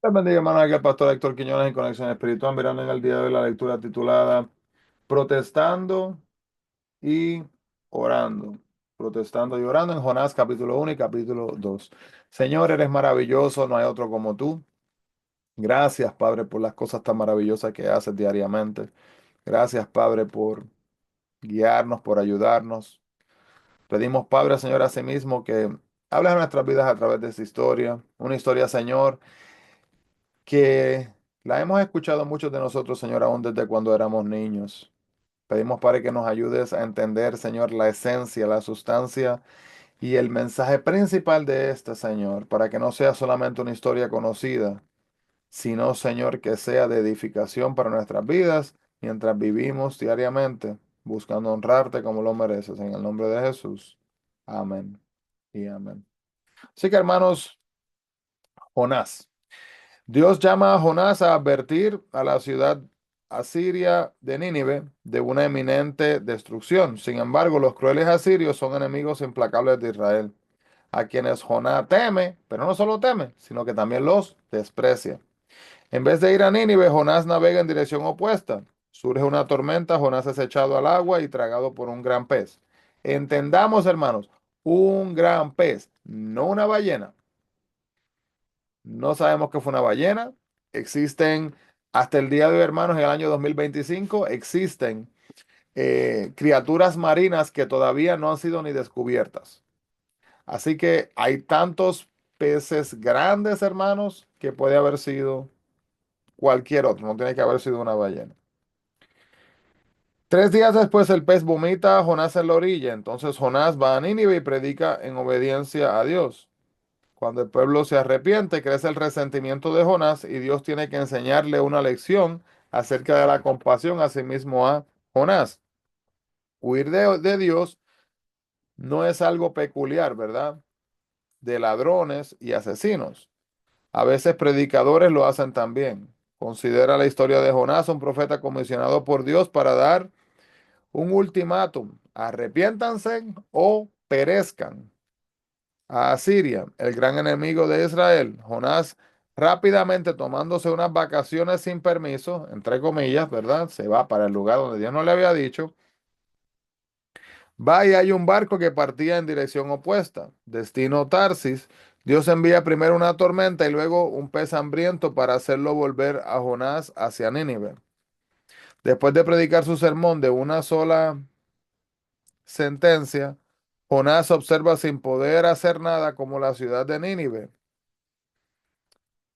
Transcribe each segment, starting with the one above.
Les bendiga, hermano, aquí el pastor Héctor Quiñones en Conexión Espiritual, mirando en el día de hoy la lectura titulada Protestando y Orando. Protestando y orando en Jonás capítulo 1 y capítulo 2. Señor, eres maravilloso, no hay otro como tú. Gracias, Padre, por las cosas tan maravillosas que haces diariamente. Gracias, Padre, por guiarnos, por ayudarnos. Pedimos, Padre, Señor, asimismo que hables a nuestras vidas a través de esta historia. Una historia, Señor, que la hemos escuchado muchos de nosotros, Señor, aún desde cuando éramos niños. Pedimos, Padre, que nos ayudes a entender, Señor, la esencia, la sustancia y el mensaje principal de esta, Señor, para que no sea solamente una historia conocida, sino, Señor, que sea de edificación para nuestras vidas mientras vivimos diariamente, buscando honrarte como lo mereces. En el nombre de Jesús. Amén y amén. Así que, hermanos, Jonás. Dios llama a Jonás a advertir a la ciudad asiria de Nínive de una eminente destrucción. Sin embargo, los crueles asirios son enemigos implacables de Israel, a quienes Jonás teme, pero no solo teme, sino que también los desprecia. En vez de ir a Nínive, Jonás navega en dirección opuesta. Surge una tormenta, Jonás es echado al agua y tragado por un gran pez. Entendamos, hermanos, un gran pez, no una ballena. No sabemos qué fue una ballena. Existen, hasta el día de hoy, hermanos, en el año 2025, existen criaturas marinas que todavía no han sido ni descubiertas. Así que hay tantos peces grandes, hermanos, que puede haber sido cualquier otro. No tiene que haber sido una ballena. 3 días después el pez vomita a Jonás en la orilla. Entonces Jonás va a Nínive y predica en obediencia a Dios. Cuando el pueblo se arrepiente, crece el resentimiento de Jonás y Dios tiene que enseñarle una lección acerca de la compasión a sí mismo a Jonás. Huir de Dios no es algo peculiar, ¿verdad? De ladrones y asesinos. A veces predicadores lo hacen también. Considera la historia de Jonás, un profeta comisionado por Dios para dar un ultimátum. Arrepiéntanse o perezcan. A Asiria, el gran enemigo de Israel. Jonás rápidamente tomándose unas vacaciones sin permiso, entre comillas, ¿verdad? Se va para el lugar donde Dios no le había dicho. Va y hay un barco que partía en dirección opuesta, destino Tarsis. Dios envía primero una tormenta y luego un pez hambriento para hacerlo volver a Jonás hacia Nínive. Después de predicar su sermón de una sola sentencia, Jonás observa sin poder hacer nada como la ciudad de Nínive,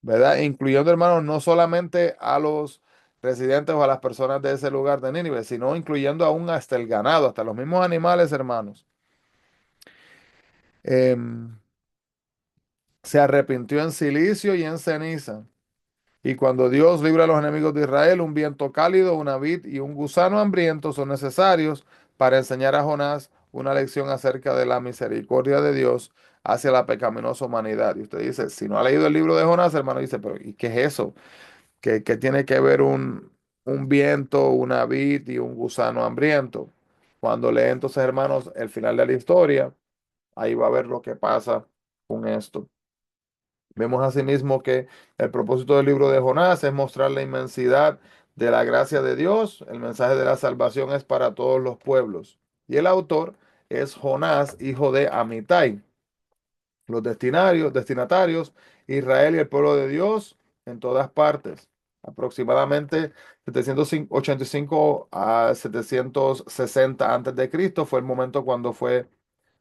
¿verdad? Incluyendo, hermanos, no solamente a los residentes o a las personas de ese lugar de Nínive, sino incluyendo aún hasta el ganado, hasta los mismos animales, hermanos. Em, Se arrepintió en silicio y en ceniza. Y cuando Dios libra a los enemigos de Israel, un viento cálido, una vid y un gusano hambriento son necesarios para enseñar a Jonás una lección acerca de la misericordia de Dios hacia la pecaminosa humanidad. Y usted dice, si no ha leído el libro de Jonás, hermano, dice, pero ¿y qué es eso? ¿Qué tiene que ver un viento, una vid y un gusano hambriento? Cuando lee entonces, hermanos, el final de la historia, ahí va a ver lo que pasa con esto. Vemos asimismo que el propósito del libro de Jonás es mostrar la inmensidad de la gracia de Dios. El mensaje de la salvación es para todos los pueblos. Y el autor es Jonás, hijo de Amitai. Los destinatarios, Israel y el pueblo de Dios en todas partes. Aproximadamente 785 a 760 antes de Cristo fue el momento cuando fue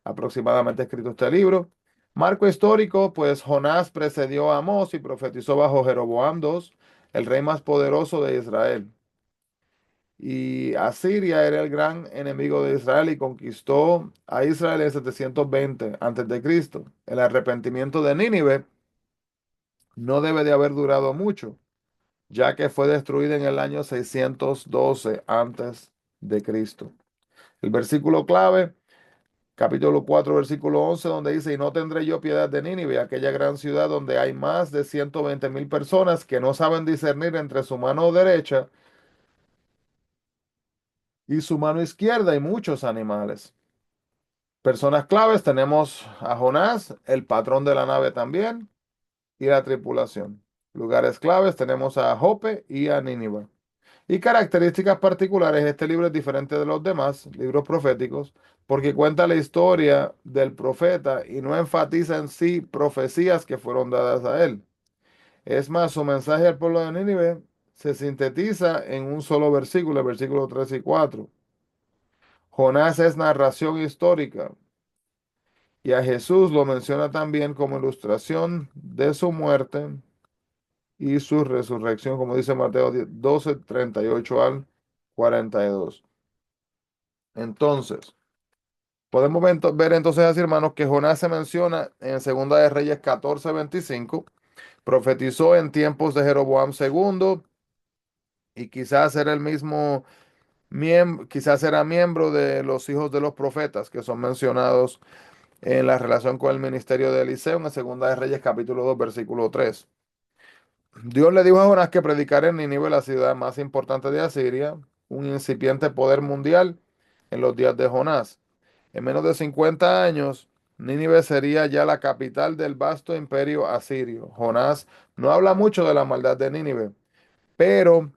aproximadamente escrito este libro. Marco histórico, pues Jonás precedió a Amós y profetizó bajo Jeroboam II, el rey más poderoso de Israel. Y Asiria era el gran enemigo de Israel y conquistó a Israel en 720 antes de Cristo. El arrepentimiento de Nínive no debe de haber durado mucho, ya que fue destruida en el año 612 antes de Cristo. El versículo clave, capítulo 4, versículo 11, donde dice, y no tendré yo piedad de Nínive, aquella gran ciudad donde hay más de 120,000 personas que no saben discernir entre su mano derecha y su mano izquierda y muchos animales. Personas claves, tenemos a Jonás, el patrón de la nave también, y la tripulación. Lugares claves tenemos a Jope y a Nínive. Y características particulares, este libro es diferente de los demás libros proféticos porque cuenta la historia del profeta y no enfatiza en sí profecías que fueron dadas a él. Es más, su mensaje al pueblo de Nínive se sintetiza en un solo versículo, el versículo 3 y 4. Jonás es narración histórica y a Jesús lo menciona también como ilustración de su muerte y su resurrección, como dice Mateo 12, 38 al 42. Entonces, podemos ver entonces así, hermanos, que Jonás se menciona en Segunda de Reyes 14:25, profetizó en tiempos de Jeroboam II y quizás era el mismo quizás era miembro de los hijos de los profetas que son mencionados en la relación con el ministerio de Eliseo en Segunda de Reyes capítulo 2 versículo 3. Dios le dijo a Jonás que predicara en Nínive, la ciudad más importante de Asiria, un incipiente poder mundial en los días de Jonás. En menos de 50 años, Nínive sería ya la capital del vasto imperio asirio. Jonás no habla mucho de la maldad de Nínive, pero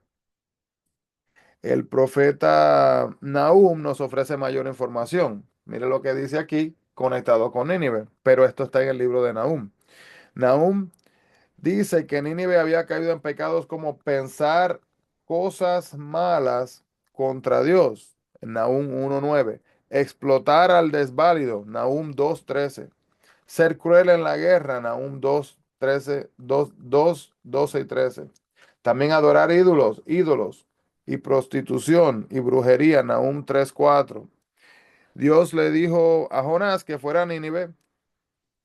el profeta Nahum nos ofrece mayor información. Mire lo que dice aquí, conectado con Nínive, pero esto está en el libro de Nahum. Nahum dice que Nínive había caído en pecados como pensar cosas malas contra Dios, en Nahum 1:9. Explotar al desválido, Nahum 2:13. Ser cruel en la guerra, Nahum 2:13, 12 y 13. También adorar ídolos y prostitución y brujería, Nahum 3:4. Dios le dijo a Jonás que fuera a Nínive,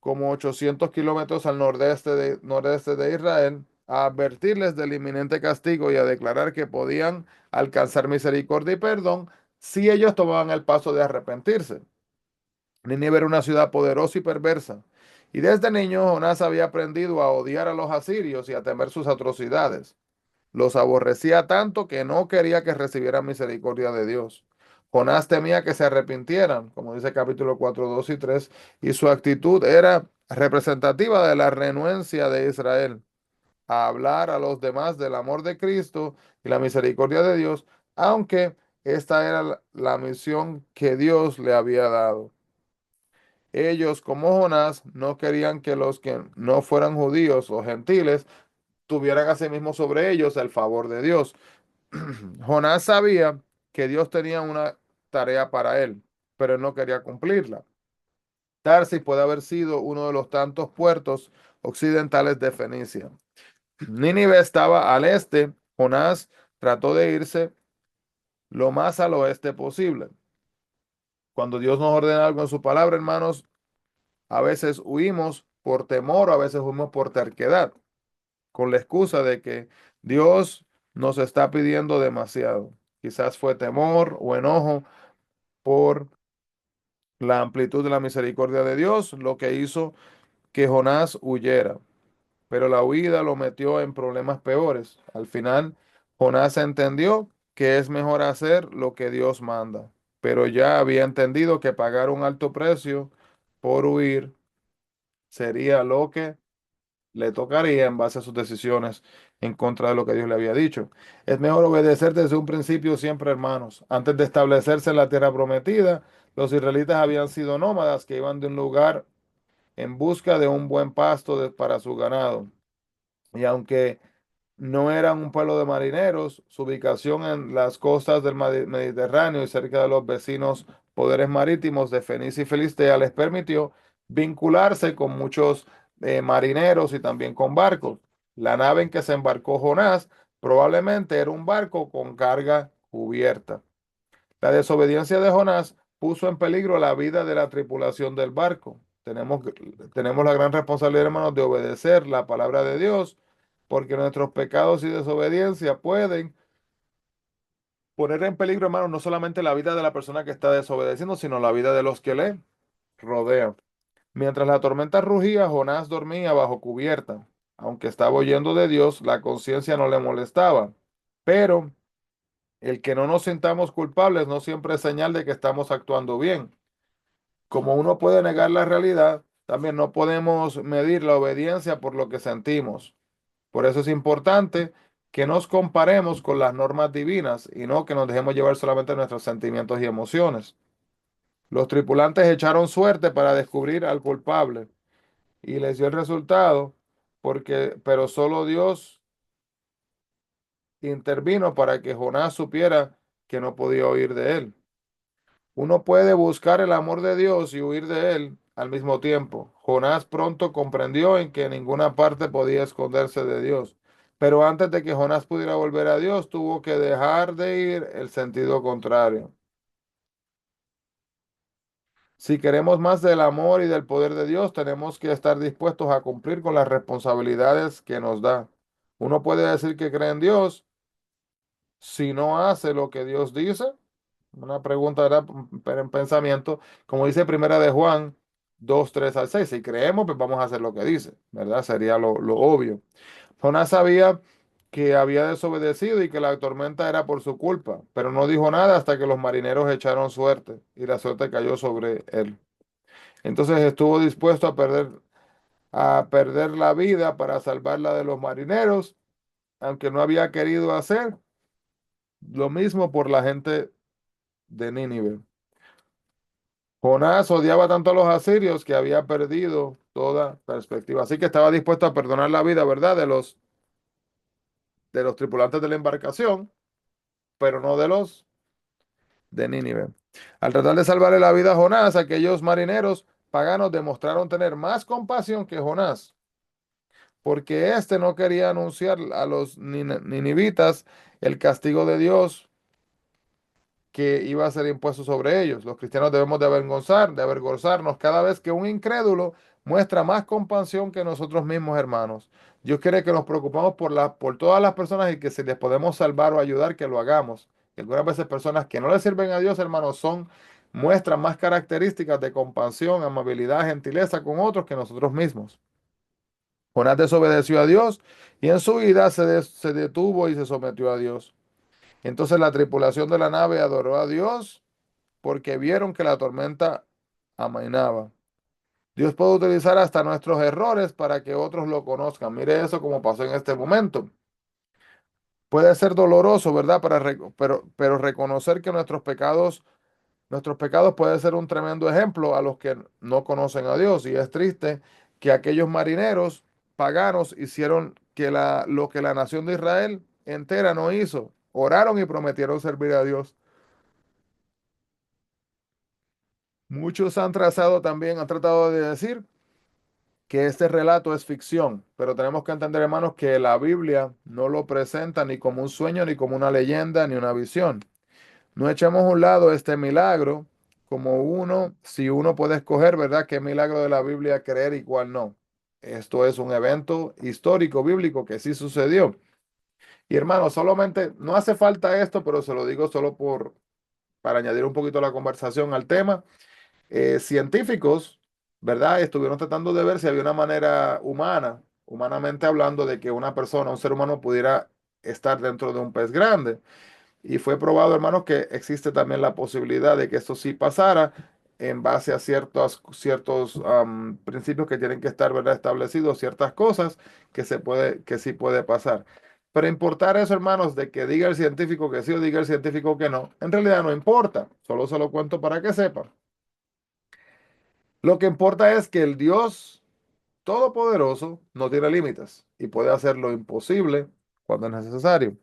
como 800 kilómetros al nordeste de Israel, a advertirles del inminente castigo y a declarar que podían alcanzar misericordia y perdón si ellos tomaban el paso de arrepentirse. Nínive era una ciudad poderosa y perversa, y desde niño Jonás había aprendido a odiar a los asirios y a temer sus atrocidades. Los aborrecía tanto que no quería que recibieran misericordia de Dios. Jonás temía que se arrepintieran, como dice capítulo 4, 2 y 3, y su actitud era representativa de la renuencia de Israel a hablar a los demás del amor de Cristo y la misericordia de Dios, aunque esta era la misión que Dios le había dado. Ellos, como Jonás, no querían que los que no fueran judíos o gentiles tuvieran asimismo sobre ellos el favor de Dios. Jonás sabía que Dios tenía una tarea para él, pero él no quería cumplirla. Tarsis puede haber sido uno de los tantos puertos occidentales de Fenicia. Nínive estaba al este. Jonás trató de irse lo más al oeste posible. Cuando Dios nos ordena algo en su palabra, hermanos, a veces huimos por temor, a veces huimos por terquedad, con la excusa de que Dios nos está pidiendo demasiado. Quizás fue temor o enojo por la amplitud de la misericordia de Dios, lo que hizo que Jonás huyera. Pero la huida lo metió en problemas peores. Al final, Jonás entendió que es mejor hacer lo que Dios manda, pero ya había entendido que pagar un alto precio por huir sería lo que le tocaría en base a sus decisiones en contra de lo que Dios le había dicho. Es mejor obedecer desde un principio siempre, hermanos. Antes de establecerse en la tierra prometida, los israelitas habían sido nómadas que iban de un lugar en busca de un buen pasto para su ganado. Y aunque no eran un pueblo de marineros, su ubicación en las costas del Mediterráneo y cerca de los vecinos poderes marítimos de Fenicia y Filistea les permitió vincularse con muchos marineros y también con barcos. La nave en que se embarcó Jonás probablemente era un barco con carga cubierta. La desobediencia de Jonás puso en peligro la vida de la tripulación del barco. Tenemos la gran responsabilidad, hermanos, de obedecer la palabra de Dios, porque nuestros pecados y desobediencia pueden poner en peligro, hermanos, no solamente la vida de la persona que está desobedeciendo, sino la vida de los que le rodean. Mientras la tormenta rugía, Jonás dormía bajo cubierta. Aunque estaba oyendo de Dios, la conciencia no le molestaba. Pero el que no nos sintamos culpables no siempre es señal de que estamos actuando bien. Como uno puede negar la realidad, también no podemos medir la obediencia por lo que sentimos. Por eso es importante que nos comparemos con las normas divinas y no que nos dejemos llevar solamente nuestros sentimientos y emociones. Los tripulantes echaron suerte para descubrir al culpable y les dio el resultado, pero solo Dios intervino para que Jonás supiera que no podía huir de él. Uno puede buscar el amor de Dios y huir de él al mismo tiempo. Jonás pronto comprendió en que en ninguna parte podía esconderse de Dios. Pero antes de que Jonás pudiera volver a Dios, tuvo que dejar de ir el sentido contrario. Si queremos más del amor y del poder de Dios, tenemos que estar dispuestos a cumplir con las responsabilidades que nos da. Uno puede decir que cree en Dios si no hace lo que Dios dice. Una pregunta, ¿verdad? Pero en pensamiento, como dice Primera de Juan 2 3 al 6, si creemos, pues vamos a hacer lo que dice, ¿verdad? Sería lo obvio. Jonás sabía que había desobedecido y que la tormenta era por su culpa, pero no dijo nada hasta que los marineros echaron suerte y la suerte cayó sobre él. Entonces estuvo dispuesto a perder la vida para salvarla de los marineros, aunque no había querido hacer lo mismo por la gente de Nínive. Jonás odiaba tanto a los asirios que había perdido toda perspectiva. Así que estaba dispuesto a perdonar la vida, ¿verdad? De los tripulantes de la embarcación, pero no de los de Nínive. Al tratar de salvarle la vida a Jonás, aquellos marineros paganos demostraron tener más compasión que Jonás, porque éste no quería anunciar a los ninivitas el castigo de Dios que iba a ser impuesto sobre ellos. Los cristianos debemos de avergonzarnos cada vez que un incrédulo muestra más compasión que nosotros mismos, hermanos. Dios quiere que nos preocupemos por todas las personas y que si les podemos salvar o ayudar, que lo hagamos. Y algunas veces personas que no le sirven a Dios, hermanos, muestran más características de compasión, amabilidad, gentileza con otros que nosotros mismos. Jonás desobedeció a Dios y en su vida se detuvo y se sometió a Dios. Entonces la tripulación de la nave adoró a Dios porque vieron que la tormenta amainaba. Dios puede utilizar hasta nuestros errores para que otros lo conozcan. Mire eso como pasó en este momento. Puede ser doloroso, ¿verdad? Pero reconocer que nuestros pecados puede ser un tremendo ejemplo a los que no conocen a Dios. Y es triste que aquellos marineros paganos hicieron lo que la nación de Israel entera no hizo. Oraron y prometieron servir a Dios. Muchos han tratado de decir que este relato es ficción, pero tenemos que entender, hermanos, que la Biblia no lo presenta ni como un sueño, ni como una leyenda, ni una visión. No echemos a un lado este milagro si uno puede escoger, ¿verdad?, qué milagro de la Biblia creer y cuál no. Esto es un evento histórico, bíblico, que sí sucedió. Y hermanos, solamente, no hace falta esto, pero se lo digo solo para añadir un poquito la conversación al tema. Científicos, ¿verdad? Estuvieron tratando de ver si había una manera humana, humanamente hablando, de que una persona, un ser humano, pudiera estar dentro de un pez grande. Y fue probado, hermanos, que existe también la posibilidad de que esto sí pasara en base a ciertos principios que tienen que estar, ¿verdad?, establecidos, ciertas cosas que sí puede pasar. Pero importar eso, hermanos, de que diga el científico que sí o diga el científico que no, en realidad no importa. Solo se lo cuento para que sepan. Lo que importa es que el Dios Todopoderoso no tiene límites y puede hacer lo imposible cuando es necesario.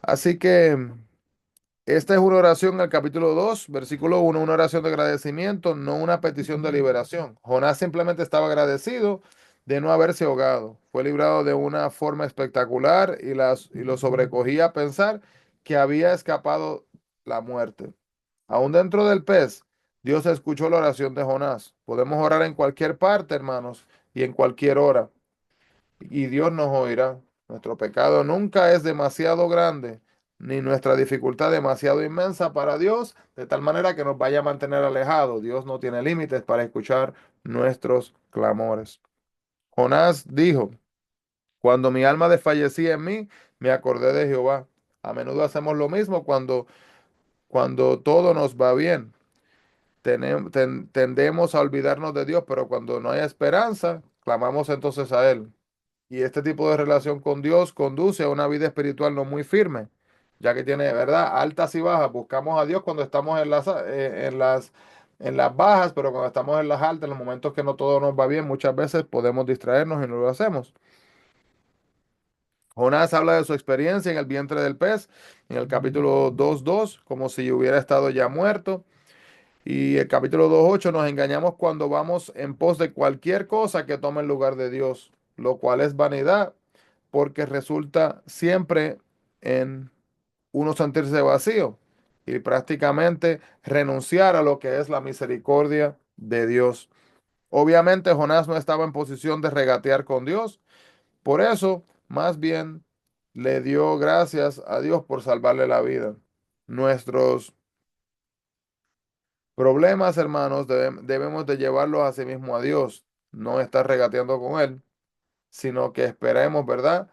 Así que esta es una oración en el capítulo 2, versículo 1, una oración de agradecimiento, no una petición de liberación. Jonás simplemente estaba agradecido de no haberse ahogado. Fue librado de una forma espectacular y lo sobrecogía pensar que había escapado la muerte. Aún dentro del pez, Dios escuchó la oración de Jonás. Podemos orar en cualquier parte, hermanos, y en cualquier hora, y Dios nos oirá. Nuestro pecado nunca es demasiado grande, ni nuestra dificultad demasiado inmensa para Dios, de tal manera que nos vaya a mantener alejados. Dios no tiene límites para escuchar nuestros clamores. Jonás dijo, cuando mi alma desfallecía en mí, me acordé de Jehová. A menudo hacemos lo mismo cuando todo nos va bien. Tendemos a olvidarnos de Dios, pero cuando no hay esperanza, clamamos entonces a Él. Y este tipo de relación con Dios conduce a una vida espiritual no muy firme, ya que tiene, ¿verdad? Altas y bajas. Buscamos a Dios cuando estamos en las bajas, pero cuando estamos en las altas, en los momentos que no todo nos va bien, muchas veces podemos distraernos y no lo hacemos. Jonás habla de su experiencia en el vientre del pez, en el capítulo 2:2, como si hubiera estado ya muerto. Y el capítulo 2:8, nos engañamos cuando vamos en pos de cualquier cosa que tome el lugar de Dios, lo cual es vanidad, porque resulta siempre en uno sentirse vacío y prácticamente renunciar a lo que es la misericordia de Dios. Obviamente Jonás no estaba en posición de regatear con Dios, por eso más bien le dio gracias a Dios por salvarle la vida. Nuestros problemas, hermanos, debemos de llevarlos a sí mismo a Dios, no estar regateando con Él, sino que esperemos, ¿verdad?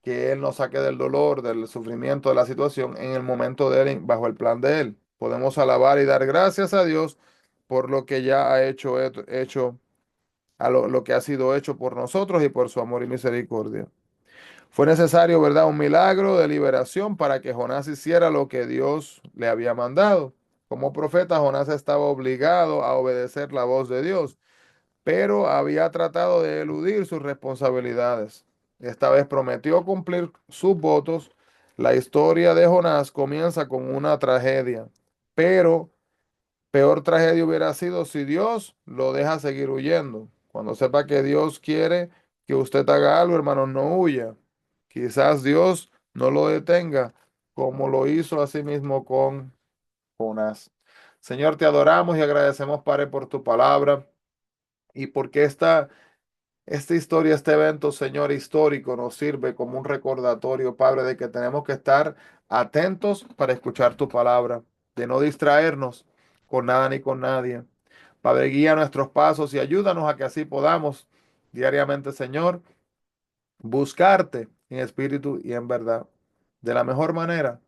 Que Él nos saque del dolor, del sufrimiento de la situación en el momento de Él, bajo el plan de Él. Podemos alabar y dar gracias a Dios por lo que ya ha hecho a lo que ha sido hecho por nosotros y por su amor y misericordia. Fue necesario, ¿verdad? Un milagro de liberación para que Jonás hiciera lo que Dios le había mandado. Como profeta, Jonás estaba obligado a obedecer la voz de Dios, pero había tratado de eludir sus responsabilidades. Esta vez prometió cumplir sus votos. La historia de Jonás comienza con una tragedia, pero peor tragedia hubiera sido si Dios lo deja seguir huyendo. Cuando sepa que Dios quiere que usted haga algo, hermanos, no huya. Quizás Dios no lo detenga como lo hizo así mismo con Jonás. Señor, te adoramos y agradecemos, Padre, por tu palabra y porque esta historia, este evento, Señor, histórico, nos sirve como un recordatorio, Padre, de que tenemos que estar atentos para escuchar tu palabra, de no distraernos con nada ni con nadie. Padre, guía nuestros pasos y ayúdanos a que así podamos diariamente, Señor, buscarte en espíritu y en verdad, de la mejor manera,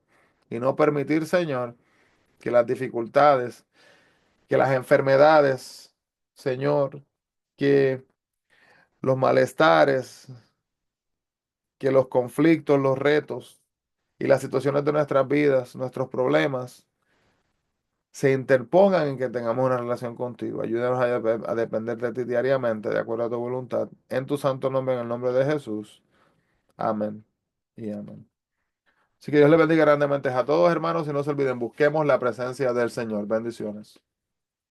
y no permitir, Señor, que las dificultades, que las enfermedades, Señor, que los malestares, que los conflictos, los retos y las situaciones de nuestras vidas, nuestros problemas, se interpongan en que tengamos una relación contigo. Ayúdanos a depender de ti diariamente, de acuerdo a tu voluntad. En tu santo nombre, en el nombre de Jesús. Amén y amén. Así que Dios les bendiga grandemente a todos, hermanos, y no se olviden, busquemos la presencia del Señor. Bendiciones.